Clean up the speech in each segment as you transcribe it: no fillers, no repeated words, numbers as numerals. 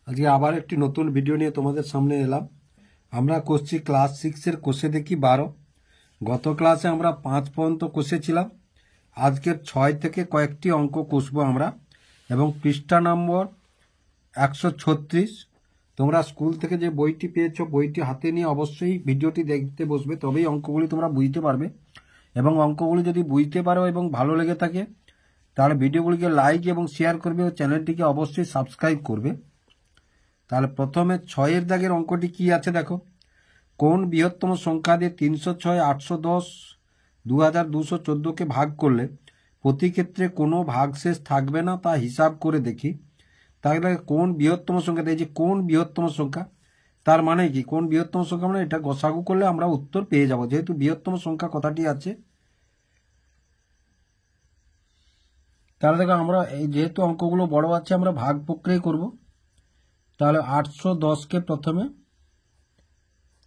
আজকে আবার একটি নতুন ভিডিও নিয়ে তোমাদের সামনে এলাম। আমরা করছি ক্লাস 6-এর কোষে দেখি 12। গত ক্লাসে আমরা 5 পর্যন্ত কষেছিলাম। আজকের 6 থেকে কয়েকটি অঙ্ক কষবো আমরা, এবং পৃষ্ঠা নম্বর 136। তোমরা স্কুল থেকে যে বইটি পেয়েছো, বইটি হাতে নিয়ে অবশ্যই ভিডিওটি দেখতে বসবে, তবেই অঙ্কগুলি তোমরা বুঝতে পারবে। এবং অঙ্কগুলি যদি বুঝতে পারো এবং ভালো লেগে থাকে, তাহলে ভিডিওগুলিকে লাইক এবং শেয়ার করবে ও চ্যানেলটিকে অবশ্যই সাবস্ক্রাইব করবে। তাহলে প্রথমে 6-এর দাগের অঙ্কটি কি আছে দেখো। কোন বৃহত্তম সংখ্যা দিয়ে 306, 810, 2214কে ভাগ করলে প্রতি ক্ষেত্রে কোনো ভাগশেষ থাকবে না, তা হিসাব করে দেখি। তাহলে কোন বৃহত্তম সংখ্যা, এই যে কোন বৃহত্তম সংখ্যা, তার মানে কি কোন বৃহত্তম সংখ্যা, মানে এটা গসাগু করলে আমরা উত্তর পেয়ে যাব, যেহেতু বৃহত্তম সংখ্যা কথাটি আছে। তাহলে দেখো আমরা এই যেহেতু অঙ্কগুলো বড় আছে, আমরা ভাগ প্রক্রিয়া করব। তাহলে 810কে প্রথমে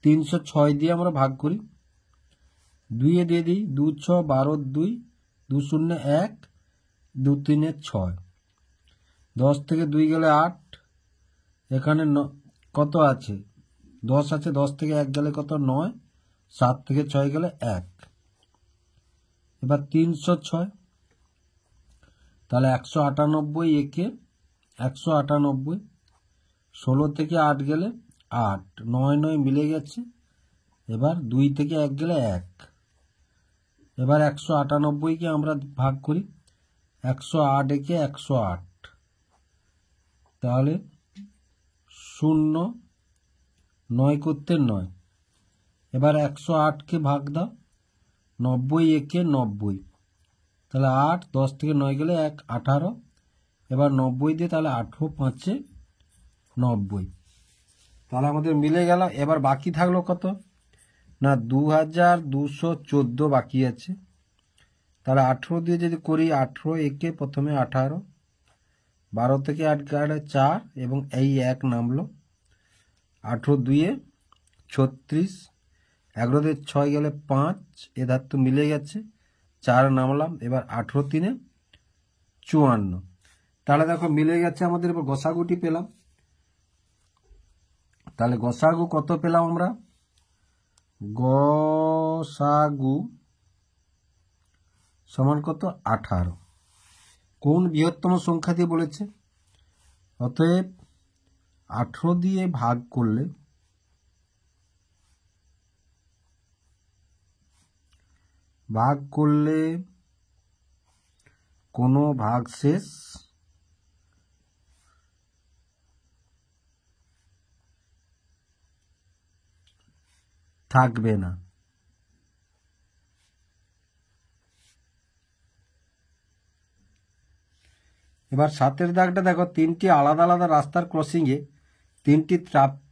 306 দিয়ে আমরা ভাগ করি। 2 দিয়ে দিই 2 6 12 2 2 0 1 2 3 6। 10 থেকে 2 গেলে 8। এখানে কত আছে? 10 আছে। 10 থেকে 1 গেলে কত? 9। 7 থেকে 6 গেলে 1। এবার 306, তাহলে 198 একে 198। 16 থেকে 8 গেলে 8, 9 9 মিলে গেছে। এবার 2 থেকে 1 গেলে 1। এবার 198কে আমরা ভাগ করি। 108 একে 108, তাহলে 0 9 করতে 9। এবার 108কে ভাগ দাও। 90 একে 90, তাহলে 8। 10 থেকে 9 গেলে 1, 18। এবার 90 দিয়ে, তাহলে 18 5 90। তাহলে আমাদের মিলে গেল। এবার বাকি থাকলো কত না, 2214 বাকি আছে। তাহলে 18 দিয়ে যদি করি, 18 একে প্রথমে 18, 12 থেকে 8 গেলে 4 এবং এই 1 নামলো। 18 2 36, 11 দিয়ে 6 গেলে 5, এ ধার তো মিলে গেছে। 4 নামলাম। এবার 18 3 54। তাহলে দেখো মিলে গেছে আমাদের। এবার গসাগুটি পেলাম। তাহলে গসাগু কত পেলাম আমরা? গসাগু সমান কত? 18। কোন বৃহত্তম সংখ্যা দিয়ে বলেছে, অতএব 18 দিয়ে ভাগ করলে কোনো ভাগশেষ থাকবে না। এবার 7-এর দাগটা দেখো। 3টি আলাদা আলাদা রাস্তার ক্রসিংয়ে 3টি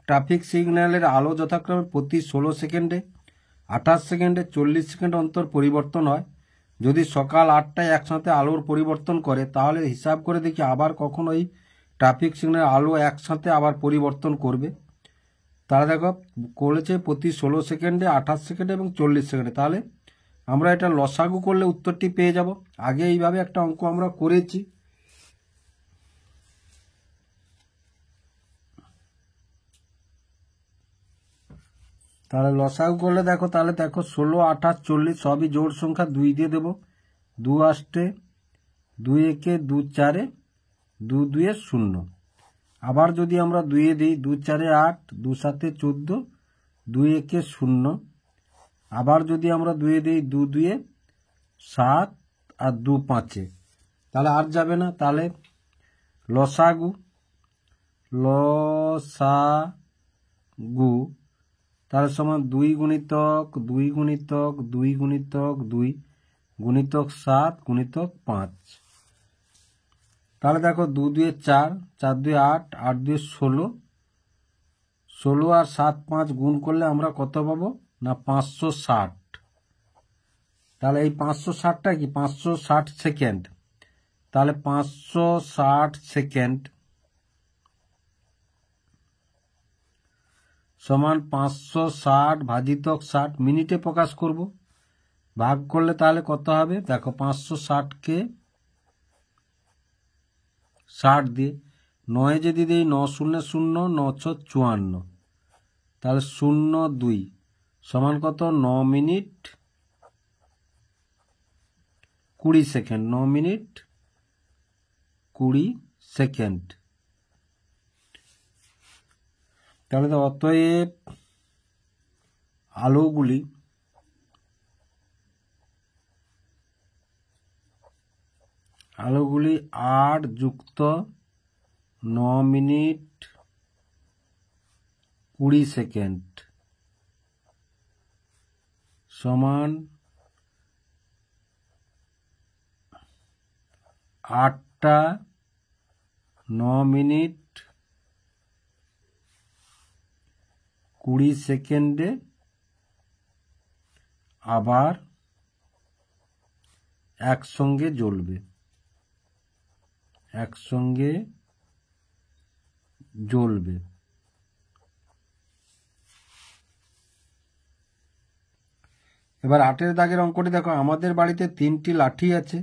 ট্রাফিক সিগন্যালের আলো যথাক্রমে প্রতি 16 সেকেন্ডে, 28 সেকেন্ডে, 40 সেকেন্ড অন্তর পরিবর্তন হয়। যদি সকাল 8টায় একসাথে আলোর পরিবর্তন করে, তাহলে হিসাব করে দেখি আবার কখন ওই ট্রাফিক সিগন্যাল আলো একসাথে আবার পরিবর্তন করবে। তাহলে দেখো করেছে প্রতি 16 সেকেন্ডে, 28 সেকেন্ডে এবং 40 সেকেন্ডে। তাহলে আমরা এটা লসাগু করলে উত্তরটি পেয়ে যাব। আগে এইভাবে একটা অঙ্ক আমরা করেছি। তাহলে লসাগু করলে দেখো, তাহলে দেখো 16 28 40 সবই জোড় সংখ্যা। 2 দিয়ে দেবো। 2 8 2 1 2 4 2 2 0। আবার যদি আমরা 2 দিই, 2 4 8 2 7 14 2 1 0। আবার যদি আমরা 2 দিই, 2 2 7 আর 2 5, তাহলে আর যাবে না। তাহলে লসাগু তাহলে সমান 2 গুণিতক 2 গুণিতক 2 গুণিতক 2 গুণিতক 7 গুণিতক 5। তাহলে দেখো 2 2 4, 4 2 8, 8 2 16, 16 আর 7 5 গুণ করলে আমরা কত পাবো না 560। তাহলে এই 560টা কি 560 সেকেন্ড। তাহলে 560 সেকেন্ড সমান 560 ভাজিতক 60 মিনিটে প্রকাশ করব। ভাগ করলে তাহলে কত হবে দেখো, 560কে 60 দিয়ে 9 যদি দিই 9 শূন্য 0 9 6 54, তাহলে 0 2 সমান কত 9 মিনিট 20 সেকেন্ড, 9 মিনিট 20 সেকেন্ড। তাহলে তো অতএব আলোগুলি আলোগুলি 8 যুক্ত 9 মিনিট 20 সেকেন্ড সমান 8টা 9 মিনিট 20 সেকেন্ডে আবার একসঙ্গে জ্বলবে, একসঙ্গে জ্বলবে। এবার 8 দাগের অঙ্কটি দেখো, আমাদের বাড়িতে 3টি লাঠি আছে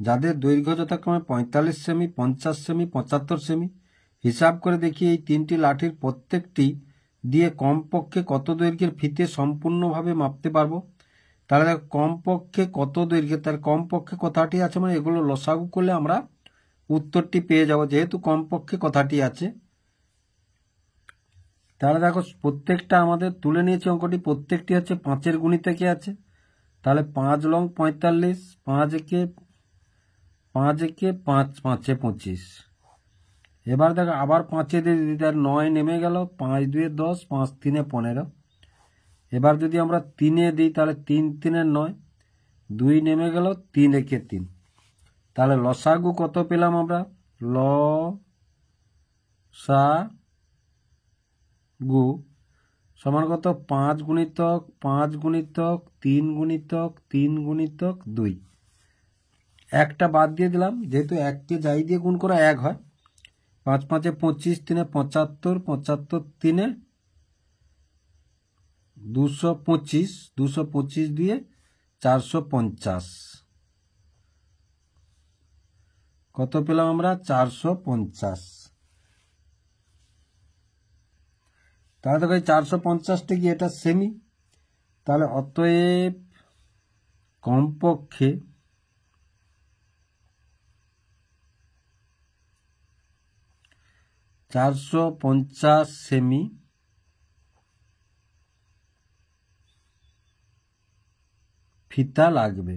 যাদের দৈর্ঘ্য যথাক্রমে 45 সেমি, 50 সেমি, 75 সেমি। হিসাব করে দেখি এই 3টি লাঠির প্রত্যেকটি দিয়ে কমপক্ষে কত দৈর্ঘ্যের ফিতে সম্পূর্ণভাবে মাপতে পারবো। তাহলে দেখো কমপক্ষে কত দৈর্ঘ্যের, তার কমপক্ষে কথাটি আছে মানে এগুলো লসাগু করলে আমরা উত্তরটি পেয়ে যাব, যেহেতু কমপক্ষে কথাটি আছে। তাহলে দেখো প্রত্যেকটা আমাদের তুলে নিয়েছে অঙ্কটি, প্রত্যেকটি হচ্ছে 5-এর গুণিতকে আছে। তাহলে 5 লং 45, 5 একে 5 5-5-25। এবার দেখো আবার 5-এ দিয়ে দিই, তার 9 নেমে গেল, 5 2 10, 5 3 15। এবার যদি আমরা 3-এ দিই তাহলে 3 3 9, 2 নেমে গেল, 3 1 3। তাহলে লসাগু কত পেলাম আমরা, লসাগু সমান কত 5 গুণিতক 5 গুণিতক 3 গুণিতক 3 গুণিতক 2। একটা বাদ দিয়ে দিলাম, যেহেতু 1কে যাই দিয়ে গুণ করা 1 হয়। 5 5 25, 3 75, 75 3 225, 225 দিয়ে 450। কত পেলাম আমরা, 450। তাহলে দেখো 450টি কি এটা সেমি, তাহলে অতএব কমপক্ষে ,450 সেমি ফিতা লাগবে,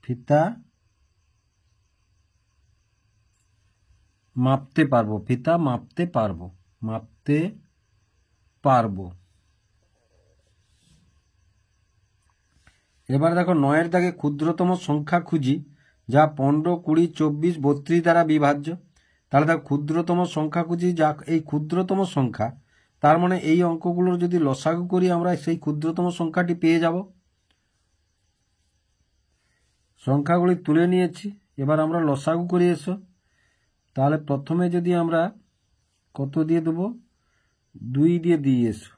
ফিতা মাপতে পারবো, ফিতা মাপতে পারবো, মাপতে পারবো। এবার দেখো 9-এর দাগে ক্ষুদ্রতম সংখ্যা খুঁজি যা 15, 20, 24, 32 দ্বারা বিভাজ্য। তাহলে দেখো ক্ষুদ্রতম সংখ্যা খুঁজি, যা এই ক্ষুদ্রতম সংখ্যা, তার মানে এই অঙ্কগুলোর যদি লসাগু করি আমরা সেই ক্ষুদ্রতম সংখ্যাটি পেয়ে যাব। সংখ্যাগুলি তুলে নিয়েছি, এবার আমরা লসাগু করি এসো। তাহলে প্রথমে যদি আমরা কত দিয়ে দেবো, 2 দিয়ে দিয়ে এসো,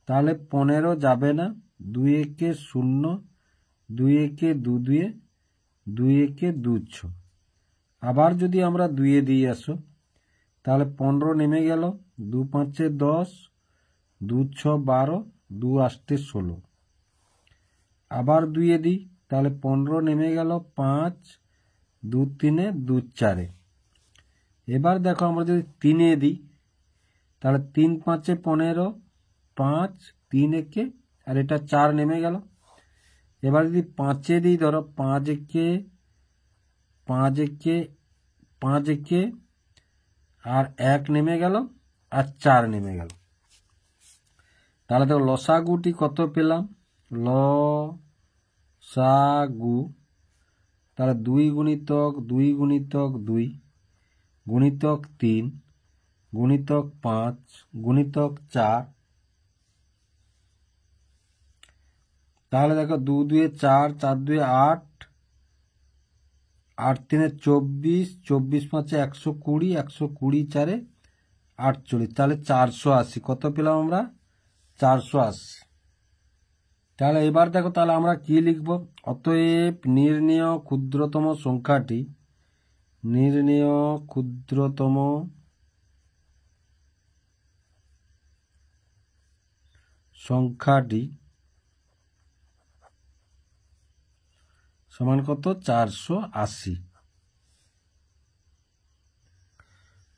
তাহলে 15 যাবে না, 2 একে 0, 2 একে 2 2, 2 একে 2 6। আবার যদি আমরা 2 দিয়ে আসো, তাহলে 15 নেমে গেল, 2 5 10, 2 6 12, 2 8 16। আবার 2 দিই, তাহলে 15 নেমে গেল, 5 2 3 2 4। এবার দেখো আমরা যদি 3 দিই, তাহলে 3 5 15, 5 3 একে, আর এটা 4 নেমে গেল। এবার যদি 5 দিই, ধরো 5 একে 5 একে 5 একে, আর 1 নেমে গেল, আর 4 নেমে গেল। তাহলে দেখো লসাগুটি কত পেলাম, লসাগু, তাহলে 2 গুণিতক 2 গুণিতক 2 গুণিতক 3 গুণিতক 5 গুণিতক 4। তাহলে দেখো 2 2 4, 4 2 8, 8 3 24, 24 5 120, 120 4 48। তাহলে 480। কত পেলাম আমরা, 480। তাহলে এবার দেখো, তাহলে আমরা কি লিখব, অতএব নির্ণেয় ক্ষুদ্রতম সংখ্যাটি নির্ণেয় ক্ষুদ্রতম সংখ্যাটি সমান কত? 480।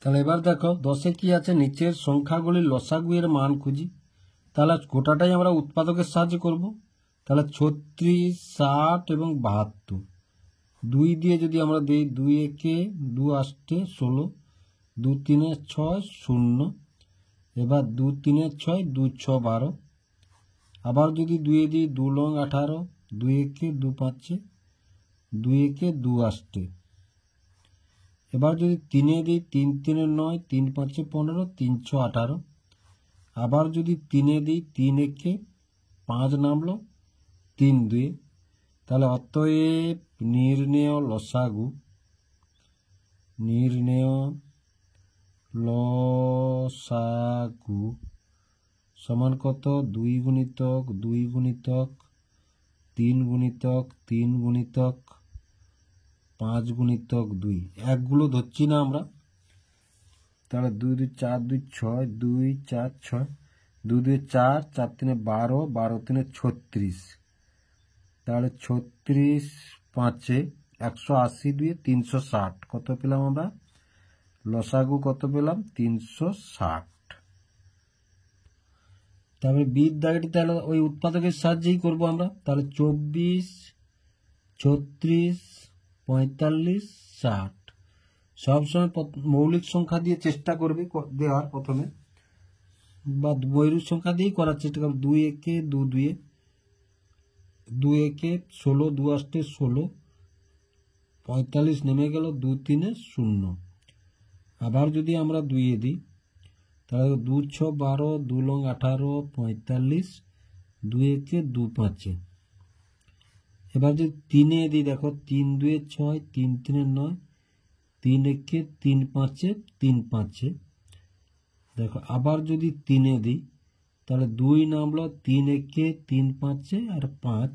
তাহলে এবার দেখো 10-এ কি আছে, নিচের সংখ্যাগুলির লসাগু এর মান খুঁজি। তাহলে গোটাটাই আমরা উৎপাদকের সাহায্যে করব। তাহলে 36, 60 এবং 72 2 দিয়ে যদি আমরা দিই, 2 একে 2 8 16, 2 3 6 0, এবার 2 3 6, 2 6 12, আবার যদি 2 দিই 2 লং 18, 2 একে 2 5, 2 একে 2 8, এবার যদি 3 দিই 3 3 9, 3 5 15, 318, আবার যদি 3 দিই 3 একে 5 নামলো, 3 2, তাহলে অতএব নির্ণেয় লসাগু সমান কত? 2 গুণিতক 2 গুণিতক 3 গুণিতক 3 গুণিতক 5 গুণিতক 2, একগুলো ধরছি না আমরা। তাহলে 2 2 4 2 6, 2 4 6, 2 2 4, 4 3 12, 12 3 36, তাহলে 36 5 180, 2 360, কত পেলাম আমরা? লসাগু কত পেলাম? 360। তারপরে বির দাগেটি তাহলে ওই উৎপাদকের সাহায্যেই করব আমরা। তাহলে 24, 36, 45, 60 সবসময় মৌলিক সংখ্যা দিয়ে চেষ্টা করবে দেওয়ার প্রথমে, বা বৈরুর সংখ্যা দিয়েই করার চেষ্টা করবে। 2 একে 2 2, 2 একে 16, 2 8 16, 45 নেমে গেল, 2 3 0, আবার যদি আমরা 2 দিই তাহলে 2 6 12, 2 লং 18, 45, 2 একে 2 5, এবার যদি 3 দিই দেখো 3 2 6, 3 3 9, 3 একে 3 5, 3 5, দেখো আবার যদি 3 দিই তাহলে 2 নামলো, 3 একে 3 5 আর 5,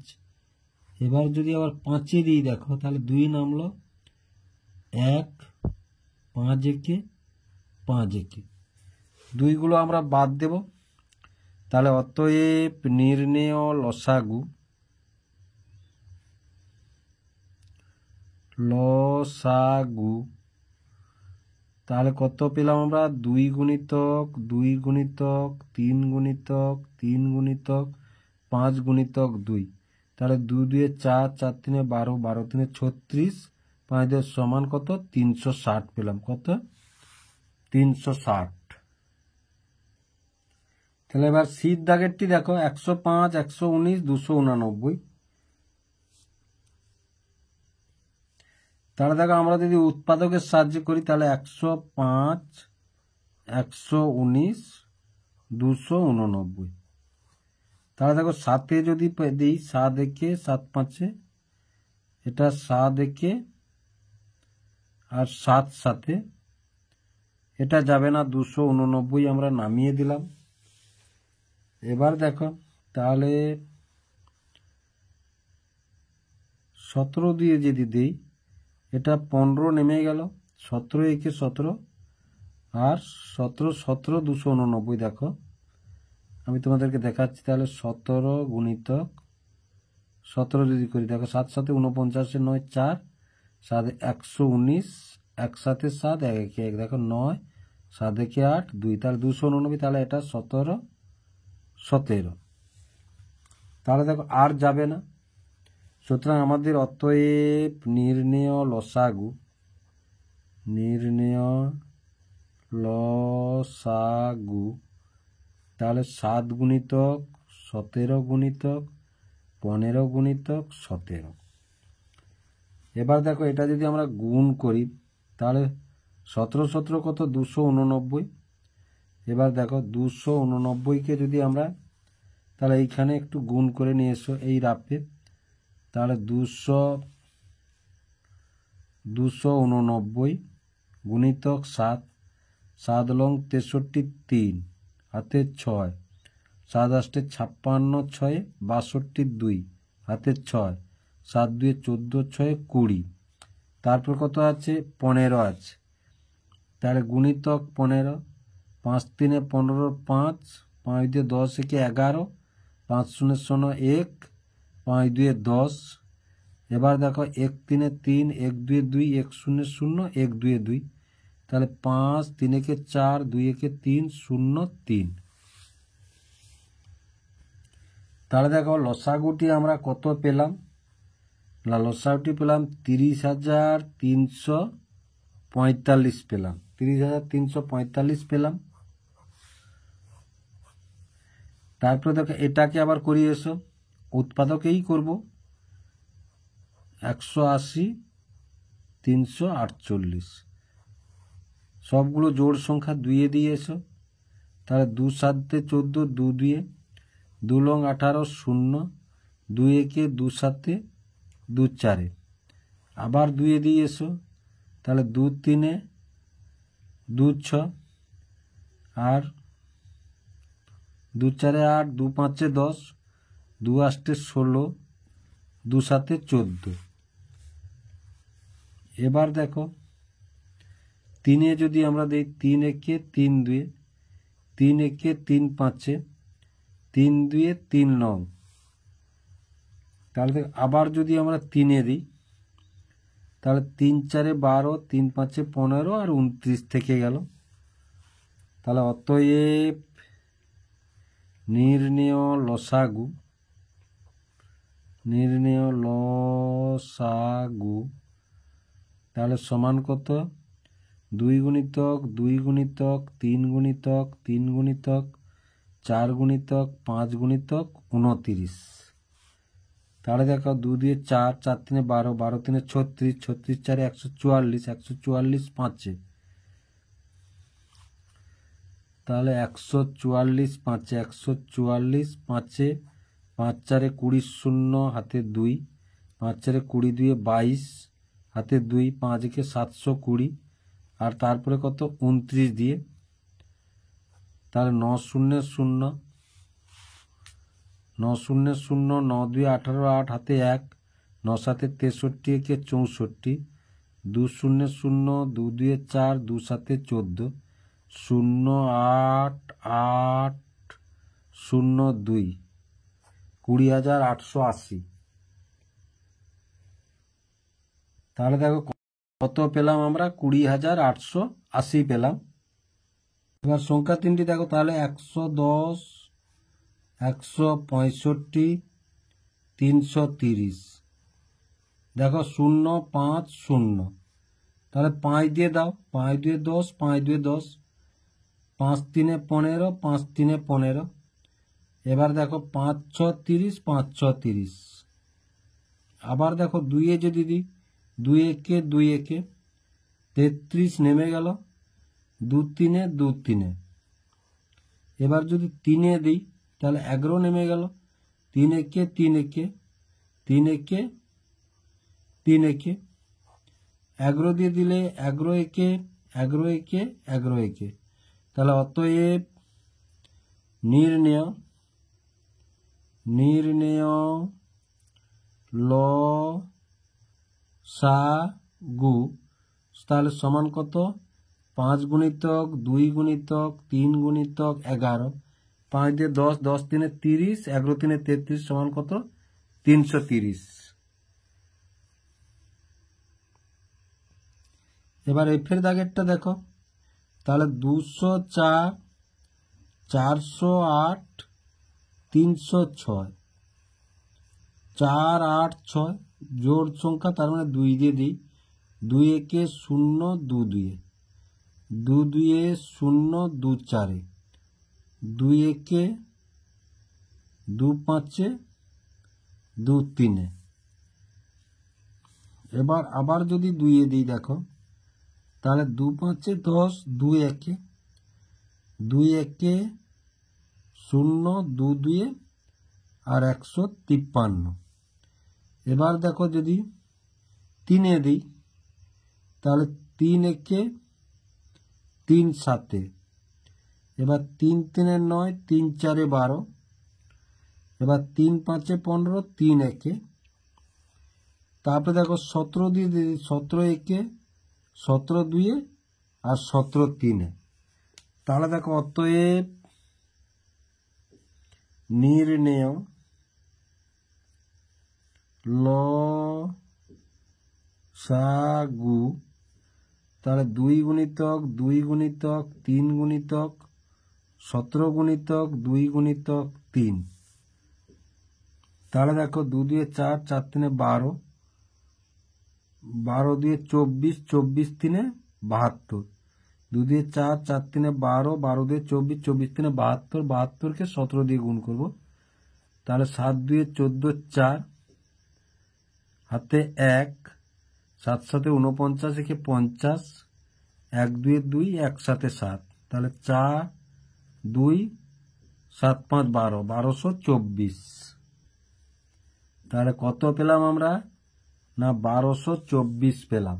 এবার যদি আবার 5 দিই দেখো তাহলে 2 নামলো, 1 5 একে 5 একে, 2গুলো আমরা বাদ দেব। তাহলে অতএব নির্ণেয় লসাগু তাহলে কত পেলাম আমরা? 2 গুণিতক 2 গুণিতক 3 গুণিতক 3 গুণিতক 5 গুণিতক 2, তাহলে 2 2 4, 4 3 12, 12 3 36, 5 সমান কত? 360 পেলাম। কত? 360। তাহলে এবার সির দাগেরটি দেখো 105, 119, 289। তাহলে দেখো আমরা যদি উৎপাদকের সাহায্য করি তাহলে 105, 119, 289। তাহলে দেখো 7 যদি দিই, 7 একে 7 5, এটা 7 একে আর 7 7, এটা যাবে না, 289 আমরা নামিয়ে দিলাম। এবার দেখো তাহলে 17 দিয়ে যদি দিই, এটা 15 নেমে গেল, 17 একে 17 আর 17 17 289। দেখো আমি তোমাদেরকে দেখাচ্ছি। তাহলে 17 গুণিতক 17 যদি করি, দেখো 7 7 49, 9 4, 7 119, 1 7 7, 1 1 1, দেখো 9, 7 1 8 2, তাহলে 289। তাহলে এটা 17 17। তাহলে দেখো আর যাবে না, সুতরাং আমাদের অতএব নির্ণেয় লসাগু তাহলে 7 গুণিতক 17 গুণিতক 15 গুণিতক 17। এবার দেখো এটা যদি আমরা গুণ করি তাহলে 17 17 কত? 289। এবার দেখো 289কে যদি আমরা, তাহলে এইখানে একটু গুণ করে নিয়ে এসো এই রাফে। তাহলে 289 গুণিতক 7, 7 লং 63, 3 হাতে 6, 7 8 56, 6 62, হাতে 6, 7 2 14, 6 20। তারপর কত আছে 15 আছে, তাহলে গুণিতক 15, 5 3 15, 5 5 2 10 একে 11, 5 0 0 1, 5 2 10। এবার দেখো 1 3 3, 1 2 2, 1 0 0, 1 2 2, তাহলে 5 3 একে 4, 2 একে 3, 0 3। তাহলে দেখো লসাগুটি আমরা কত পেলাম, না লসাগুটি পেলাম 30,345 পেলাম, 30,345 পেলাম। তারপরে দেখো এটাকে আবার করিয়ে এসো, উৎপাদকেই করব, 180 348, সবগুলো জোড় সংখ্যা 2 দিয়ে এসো, তাহলে 2 7 14, 2 2, 2 লং 18, 0, 2 1, 2 7, 2 4, আবার 2 দিয়ে এসো, তাহলে 2 3, 2 6, আর 2 4 8, 2 5 10, 2 8 16, 2 7 14। এবার দেখো 3 যদি আমরা দিই 3 1 3 2, 3 1 3 5, 3 2 3 9, তাহলে আবার যদি আমরা 3 দিই, তাহলে 3 4 12, 3 5 15 আর 29 থেকে গেল। তাহলে অতএব নির্ণেয় লসাগু তাহলে সমান কত, 2 গুণিতক 2 গুণিতক 3 গুণিতক 3 গুণিতক 4 গুণিতক 5 গুণিতক 29। তাহলে দেখো 2 দিয়ে 4, 4 3 12, 12 3 36, 36 4 144, 144 5, তাহলে 144 5, 144 5, 5 4 20, 0 হাতে 2, 5 4 20 2 22 হাতে 2, 5 কে 720, আর তারপরে কত 29 দিয়ে, তাহলে 9 0 0, 9 0 0, 9 2 18, 8 হাতে 1, 9 7 63 একে 64, 2 0 0, 2 2 4, 2 7 14, 0 8 8 0 2, 20,880। তাহলে দেখো কত পেলাম আমরা, 20,880 পেলাম। এবার সংখ্যা তিনটি দেখো, তাহলে 110, 165, 330, দেখো 0 5 0, তাহলে 5 দিয়ে দাও, 5 2 10, 5 2 10, 5 3 15, 5 3 15, এবার দেখো 5 6 30, 5 6 30, আবার দেখো 2 যদি দিই, 2 1 2 1, 33 নেমে গেল, 2 3 2 3, এবার যদি 3 দিই তাহলে 11 নেমে গেল, 3 1 3 1, 3 1 3 1, 11 দিয়ে দিলে 11 1 11 1 11 1, তাহলে অতএব নির্ণেয় লসাগু তাহলে সমান কত, 5 গুণিতক 2 গুণিতক 3 গুণিতক 11, 5 দিয়ে 10, 10 3 30, 11 3 33, সমান কত, 330। এবার এফের দাগেরটা দেখো, তাহলে 204, 408, 306, 4 8 6, জোড় সংখ্যা, তার মানে 2 দিয়ে দিই, 2 1 0 2 2, 2 2 0 2 4, 2 1 2 5 2 3, এবার আবার যদি 2 দিই দেখো, তাহলে 2 5 10, 2 1 2 1 0 2 2 আর 153। এবার দেখো যদি 3 দিই, তাহলে 3 1 3 7, এবার 3 3 9, 3 4 12, এবার 3 5 15, 3 1, তারপরে দেখো 17 দিয়ে 17 একে, 17 দুইয়ে আর 17 তিনে। তাহলে দেখো অতএব নির্ণেয় লসাগু, তাহলে 2 গুণিতক 2 গুণিতক 3 গুণিতক 17 গুণিতক 2 গুণিতক 3। তাহলে দেখো 2 দিয়ে 4, 4 তিনে 12, 12 দিয়ে 24, 24 তিনে 72, 2 দিয়ে 4, 4 তিনে 12, 12 দিয়ে 24, 24 তিনে 72, 72কে 17 দিয়ে গুণ করব। তাহলে 7 দুয়ে 14, 4 হাতে 1, 7 7 49, একে 50, 1 2 2, একসাথে 7, তাহলে 4 2 7 5 12, 1224। তাহলে কত পেলাম আমরা? না 1224 পেলাম।